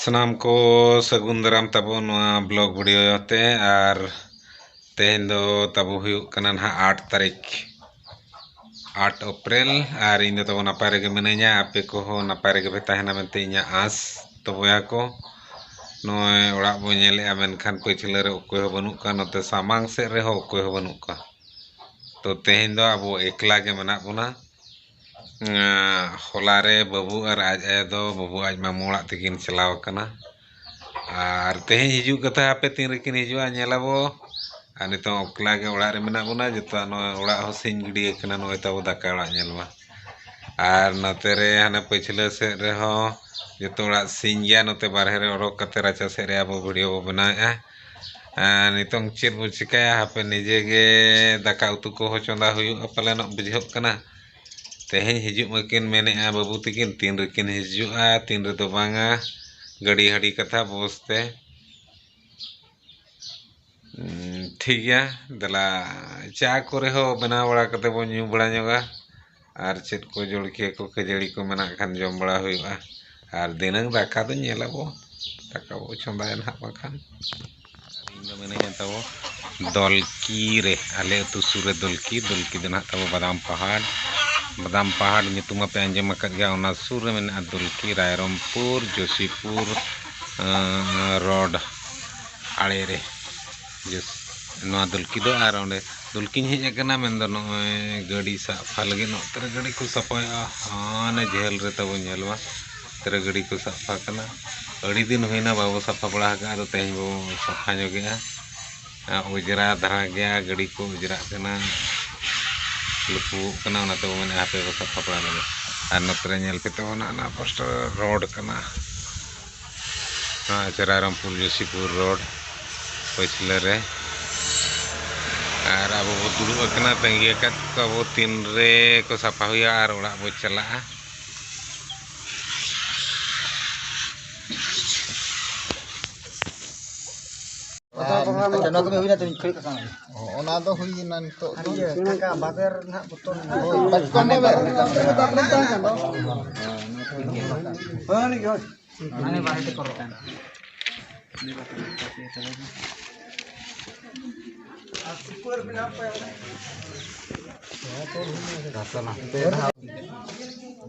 सानाम को सगुन दाराम ताबो नोआ ब्लॉग वीडियो ते आर तेहेन दो ताबो हुयुग कना ना 8 तारीख 8 अप्रैल आर इन दो ताबो नापाय रेगे मिनाइया आपे को हो नापाय रेगे बे ताहेना मेनते इᱧᱟ आस तो बोया को नोय ओड़ा बो नेले मेनखान पछिले रे ओकोय हो बनुक का नोते सामांग से रे हो ओकोय हो बनुक का तो तेहेन दो आबो एकला गे मेना बोना होलारे बाबू और आज आया दो बाबू आज मामू ओड़ा तकिन चलाव कना और तेहें हिजू कथा आपे तीन रेकिन हिजुआ नेलाबो और नितो ओकला गे ओड़ा रे मेना बोना जतो नो ओड़ा हो सिंग गिडी कना नो ताबो दाका ओड़ा नेलवा और नते रे हाने पछिले से रे हो जतो ओड़ा सिंग गया नते बारहे रे ओरोक कते राचा से रे आबो वीडियो बो बनाया नितों चेद बो चिकाया हापे निजे गे दाका उतु को हो चंदा हुयु पालेनो बुझोक कना तेहें हिजू मकिन मेने बाबू तकिन तीन रेकिन हिजुआ तीन रे दो बांगा गड़ी हड़ी कथा बोसते ठीक गया दला चा करे हो बना बड़ा कते बो न्यू बड़ा ñoगा और चेद को जलखिया को खजड़ी को मेना खान जम बड़ा हुयुआ और दिनंग दाका दो नेलाबो दाका बो चंदाया ना बाखान इन दो मेने ताबो दलकी रे आले अतु सुरे दलकी दो ना ताबो बादाम पहाड़ नितुम पे अंजम गया सुर में दुलकी रायरमपुर जोशीपुर रोड आड़े रे दुलकी दो और ओंडे दुलकी हेजना मेन दो गाड़ी साफा लगे नोतरे गाड़ी को साफाया हाने झेल रे तब नेलवा तेरे गाड़ी को साफा कना अड़ी दिन होइना बाबू साफा बड़ा का तो तेज बो साफा जोगेआ उजरा धरा गया गाड़ी को उजरा कना लुपु कना ना तो मैंने हापे बसा पपड़ा लगे और नतरे नेल पे तो ना पोस्टर रोड कना रायरमपुर जोशीपुर रोड पछले रे और अब वो दुड़ुब कना तंगी का वो तीन रे को साफा हुआ और ओड़ा बो चला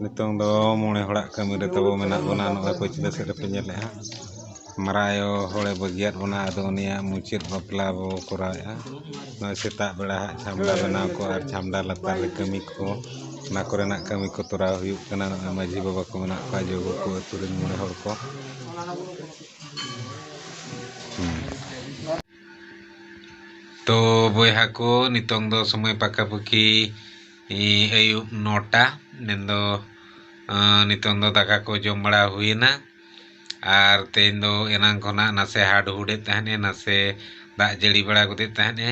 नितों दो मोणे हड़ा कमी रे तबो मेना बोना नो पछले से रे पेले मरायो होड़े बगियात बोना आदो उनिया मुचित बपला बो कराया न सेता बेड़ा छामडा बनाव को और छामडा लतार रे कमी को ना कोरेना कमी को तोरा हुयु कना माजी बाबा को मेना का जोगो को तुरिन मोणे हड़ को तो बोया को नितों दो समय पाका पकी अयुब 9टा नेंदो नितों दो दाका को जम बड़ा हुईना और तेन दो एनांग खना नासे हाड हुडे तहने नासे दा जड़ी बड़ा गुदे तहने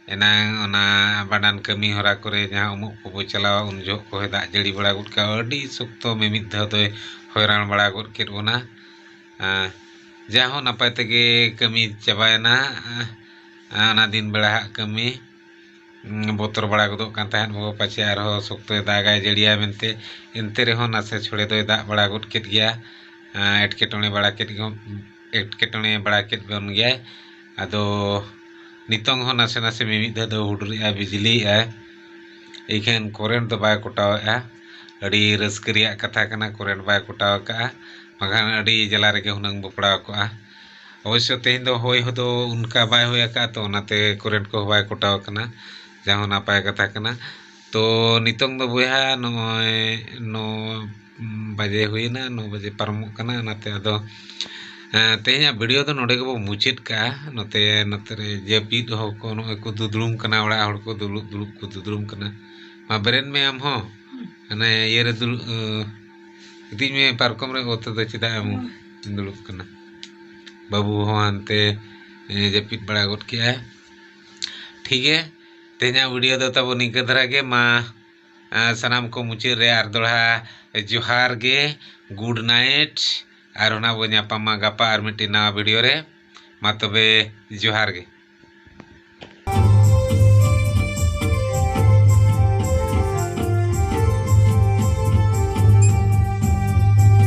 एनांग ओना बाडान कमी हरा करे जहां उमुक को चलावा उन जो को दा जड़ी बड़ा गुद का अडी सुक्तो मिमिद ध दो हैरान बड़ा गुद केर ओना जाहो नापाय तगे कमी चबायना ओना दिन बेड़ा कमी बोतर बड़ा गुदो कान तहन बो पाछे आरो सुक्तो दागाय जड़िया मेनते एनते रे हो नासे छोड़े दो दा बड़ा गुद केट गया एटकेटोणे बड़ा केट बन गया अदो नितों हो नासे नासे मिमिद दो हुडरिया बिजली इखेन करेंट दो बाय कोटावा अड़ी रस्करिया कथा कना करेंट बाय कोटाव का मगान अड़ी जला रेगे हुनंग बपड़ा को अवश्य तेन दो होय हो दो उनका बाय होया का तो नाते करेंट को बाय कोटाव कना जहां नापाय कथा कना तो नितों दो बोया नो बजे हुईना 9 बजे पारमोग कना नाते अदो तेहें वीडियो दो नोडे गबो मुचित का नते नतरे जेपीद हो को नो को दुदुम कना ओड़ा हड़ को दुलुप को दुदुम कना मा ब्रेन में हम हो अने ये रे दुल इतिज में पारकम रे ओते दो चिदा हम दुलुप कना बाबू हो अंते जेपीद बड़ा गट किया ठीक है तेहें वीडियो दो तब निके धरा गे मा सनाम को मुचित रे आर दोड़ा जोहार गे गुड नाइट और होना बो ᱧᱟᱯᱟᱢᱟ गापा और मिट्टी नवा वीडियो रे मा तबे जोहार गे।